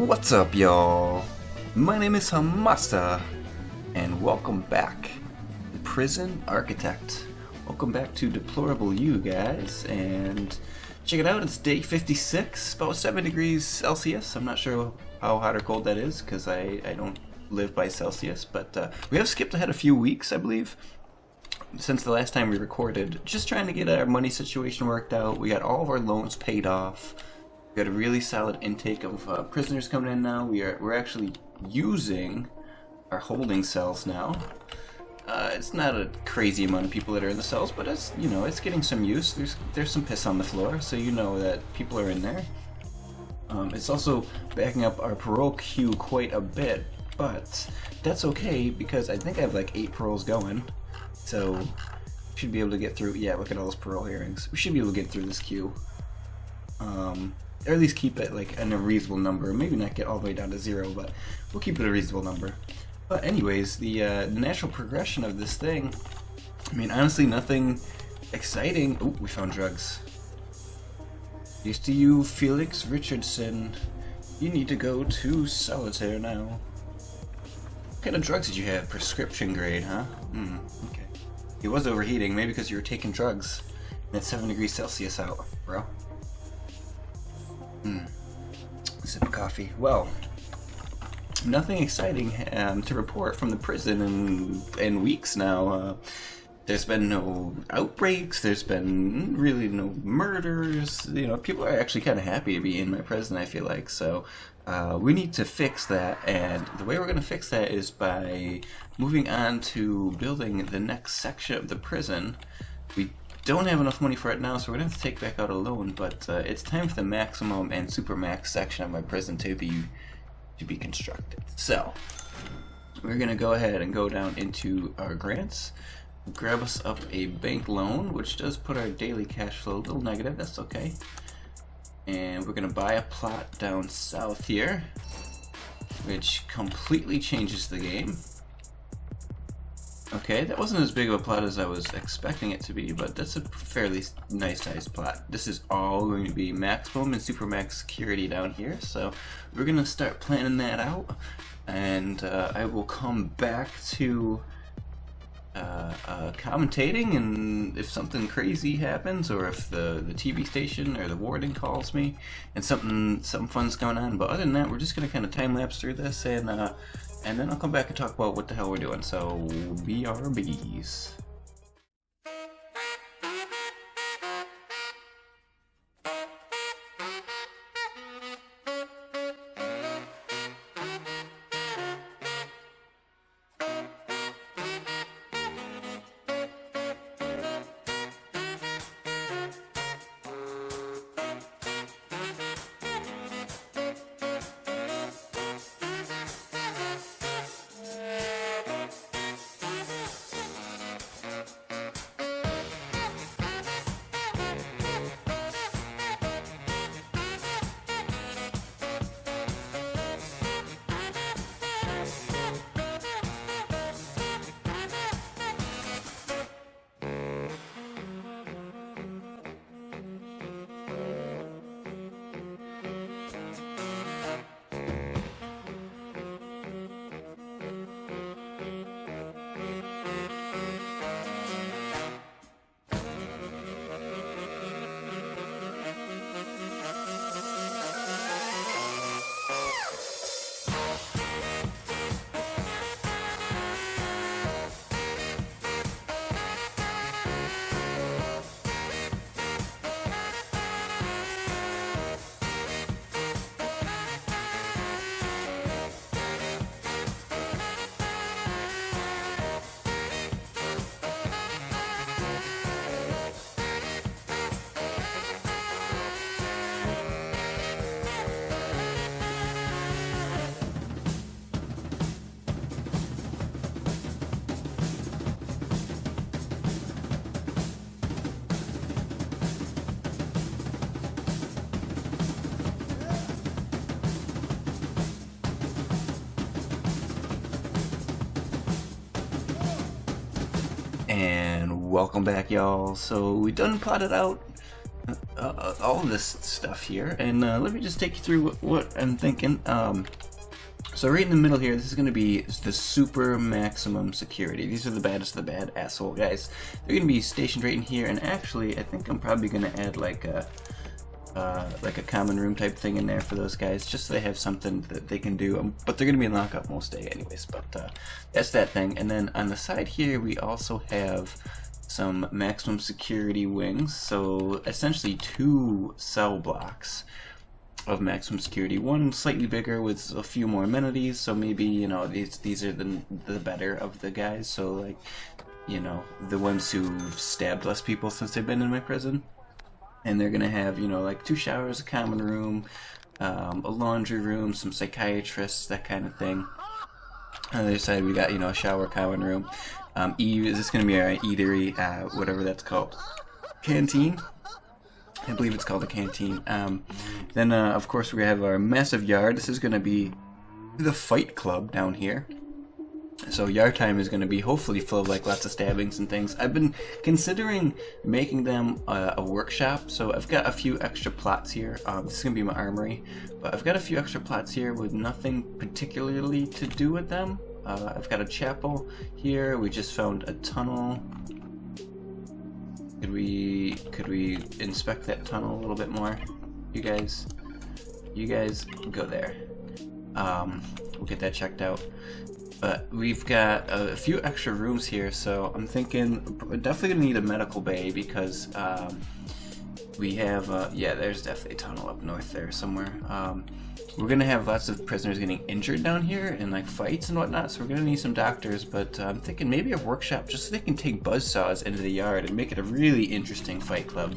What's up, y'all? My name is Hamasa, and welcome back, the Prison Architect. Welcome back to Deplorable You, guys, and check it out, it's day 56, about 7 degrees Celsius. I'm not sure how hot or cold that is, because I don't live by Celsius, but we have skipped ahead a few weeks, I believe, since the last time we recorded, just trying to get our money situation worked out. We got all of our loans paid off. We got a really solid intake of prisoners coming in now. We're actually using our holding cells now. It's not a crazy amount of people that are in the cells, but it's, you know, it's getting some use. There's some piss on the floor, so you know that people are in there. It's also backing up our parole queue quite a bit, but that's okay because I think I have like 8 paroles going, so we should be able to get through. Yeah, look at all those parole hearings. We should be able to get through this queue. Or at least keep it like in a reasonable number. Maybe not get all the way down to 0, but we'll keep it a reasonable number. But anyways, the natural progression of this thing, I mean, honestly, nothing exciting. Oh, we found drugs. Used to you, Felix Richardson. You need to go to solitaire now. What kind of drugs did you have? Prescription grade, huh? Okay. It was overheating, maybe because you were taking drugs. And it's 7 degrees Celsius out, bro. Sip of coffee. Well, nothing exciting to report from the prison in weeks now. There's been no outbreaks. There's been really no murders. You know, people are actually kind of happy to be in my prison, I feel like. So we need to fix that, and the way we're going to fix that is by moving on to building the next section of the prison. We don't have enough money for it now, so we're going to have to take back out a loan, but it's time for the maximum and super max section of my prison to be constructed. So we're going to go ahead and go down into our grants, grab us up a bank loan, which does put our daily cash flow a little negative. That's okay. And we're going to buy a plot down south here, which completely changes the game. Okay, that wasn't as big of a plot as I was expecting it to be, but that's a fairly nice sized plot. This is all going to be maximum and super max security down here, so we're going to start planning that out, and I will come back to commentating, and if something crazy happens, or if the TV station or the warden calls me and something fun's going on. But other than that, we're just going to kind of time lapse through this, and then I'll come back and talk about what the hell we're doing. So, BRBs. And welcome back, y'all. So we done plotted out all of this stuff here, and let me just take you through what I'm thinking. So right in the middle here, this is going to be the super maximum security. These are the baddest of the bad asshole guys. They're going to be stationed right in here, and actually I think I'm probably going to add like a common room type thing in there for those guys, just so they have something that they can do. But they're going to be in lockup most day anyways, but that's that thing. And then on the side here we also have some maximum security wings, so essentially 2 cell blocks of maximum security. One slightly bigger with a few more amenities, so maybe, you know, these are the better of the guys, so like, you know, the ones who've stabbed less people since they've been in my prison. And they're gonna have, you know, like 2 showers, a common room, a laundry room, some psychiatrists, that kind of thing. On the other side we got, you know, a shower, common room. Is this gonna be our eatery, whatever that's called? Canteen? I believe it's called a canteen. Then, of course, we have our massive yard. This is going to be the fight club down here. So yard time is going to be hopefully full of like lots of stabbings and things. I've been considering making them a workshop. So I've got a few extra plots here. This is going to be my armory. But I've got a few extra plots here with nothing particularly to do with them. I've got a chapel here. We just found a tunnel. Could we inspect that tunnel a little bit more? You guys go there. We'll get that checked out. But we've got a few extra rooms here, so I'm thinking we're definitely gonna need a medical bay because we have yeah, there's definitely a tunnel up north there somewhere. We're gonna have lots of prisoners getting injured down here in like fights and whatnot, so we're gonna need some doctors, but I'm thinking maybe a workshop just so they can take buzzsaws into the yard and make it a really interesting fight club.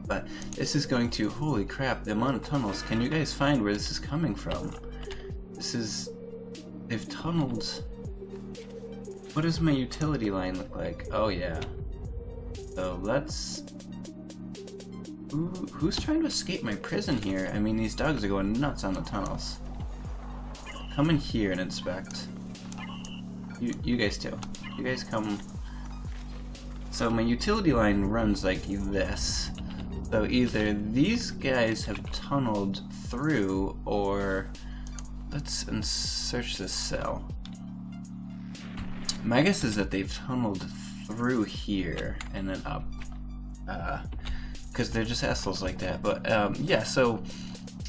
But this is going to, holy crap, the amount of tunnels. Can you guys find where this is coming from? This is, they've tunneled. What does my utility line look like? Oh yeah. So let's, ooh, who's trying to escape my prison here? I mean, these dogs are going nuts on the tunnels. Come in here and inspect. You guys too. You guys come. So my utility line runs like this. So either these guys have tunneled through, or let's search this cell. My guess is that they've tunneled through here and then up. Because they're just assholes like that. But yeah, so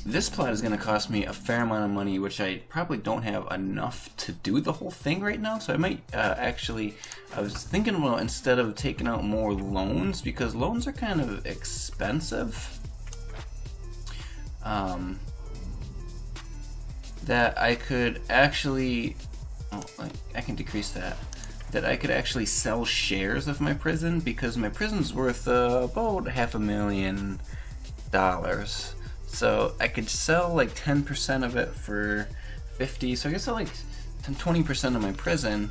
this plot is going to cost me a fair amount of money, which I probably don't have enough to do the whole thing right now. So I might actually, I was thinking about instead of taking out more loans, because loans are kind of expensive, that I could actually, oh, I can decrease that. That I could actually sell shares of my prison, because my prison's worth about $500,000. So I could sell like 10% of it for 50. So I could sell like 20% of my prison,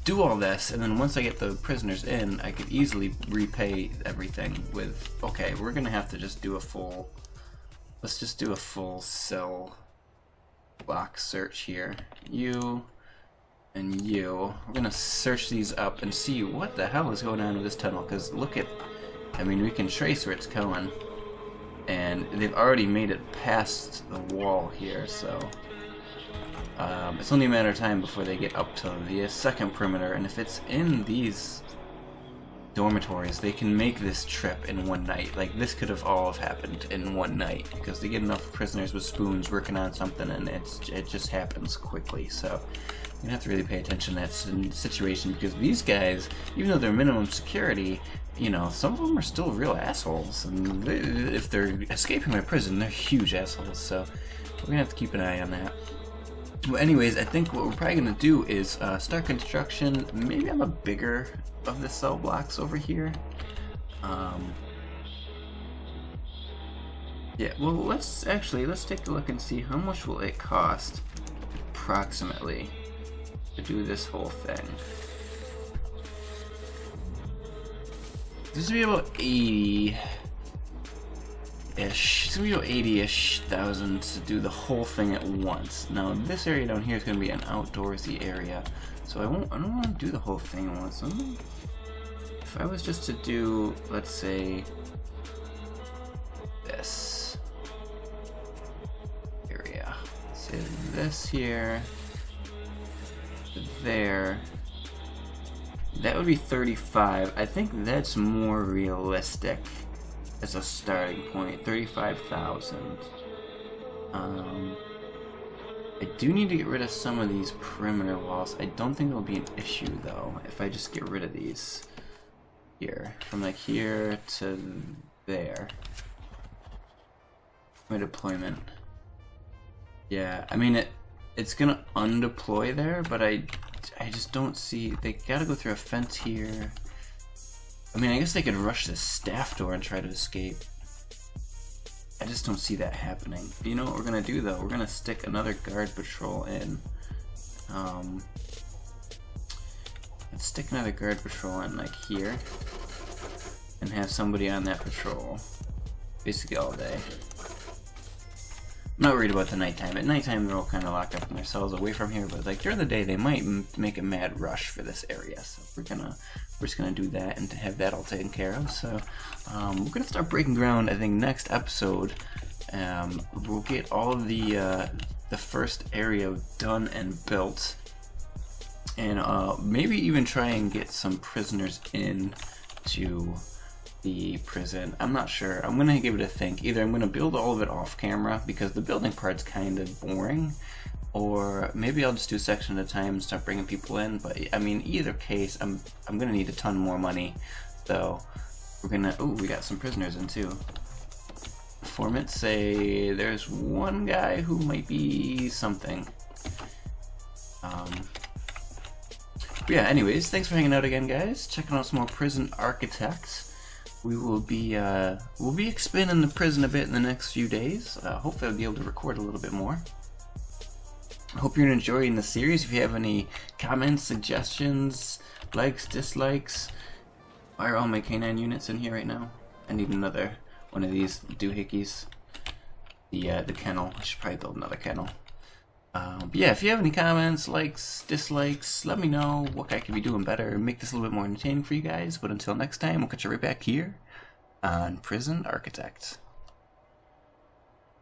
do all this, and then once I get the prisoners in, I could easily repay everything with, okay, we're gonna have to just do a full, let's just do a full cell block search here. You and you. We're gonna search these up and see what the hell is going on with this tunnel, because look at, I mean, we can trace where it's going, and they've already made it past the wall here, so it's only a matter of time before they get up to the second perimeter. And if it's in these dormitories, they can make this trip in one night. Like, this could have all happened in one night, because they get enough prisoners with spoons working on something, and it just happens quickly. So you have to really pay attention to that situation, because these guys, even though they're minimum security, you know, some of them are still real assholes, and if they're escaping my prison, they're huge assholes, so we're gonna have to keep an eye on that. Well, anyways, I think what we're probably gonna do is start construction, maybe on the bigger of the cell blocks over here. Yeah, well, let's take a look and see how much will it cost approximately to do this whole thing. This would be about 80-ish. It's gonna be about 80-ish thousand to do the whole thing at once. Now this area down here is gonna be an outdoorsy area, so I don't want to do the whole thing at once. If I was just to do, let's say, this here to there, that would be 35. I think that's more realistic as a starting point. 35,000. I do need to get rid of some of these perimeter walls. I don't think it'll be an issue though if I just get rid of these here, from like here to there. My deployment. Yeah, I mean it's gonna undeploy there, but I just don't see. They gotta go through a fence here. I mean, I guess they could rush this staff door and try to escape. I just don't see that happening. You know what we're gonna do though? We're gonna stick another guard patrol in. Let's stick another guard patrol in like here, and have somebody on that patrol basically all day. I'm not worried about the nighttime. At nighttime, they're all kind of locked up in their cells away from here, but like during the day, they might make a mad rush for this area. So we're just gonna do that and to have that all taken care of. So we're gonna start breaking ground. I think next episode, we'll get all of the first area done and built, and maybe even try and get some prisoners in to the prison. I'm not sure. I'm gonna give it a think. Either I'm gonna build all of it off camera because the building part's kind of boring, or maybe I'll just do a section at a time and start bringing people in. But I mean, either case, I'm gonna need a ton more money. So we're gonna. Oh, we got some prisoners in too. Informants say there's one guy who might be something. But yeah. Anyways, thanks for hanging out again, guys. Checking out some more Prison Architects. We will be we'll be expanding the prison a bit in the next few days. Hopefully I'll be able to record a little bit more. I hope you're enjoying the series. If you have any comments, suggestions, likes, dislikes, why are all my canine units in here right now? I need another one of these doohickeys. The kennel. I should probably build another kennel. But yeah, if you have any comments, likes, dislikes, let me know what I can be doing better, make this a little bit more entertaining for you guys. But until next time, we'll catch you right back here on Prison Architect.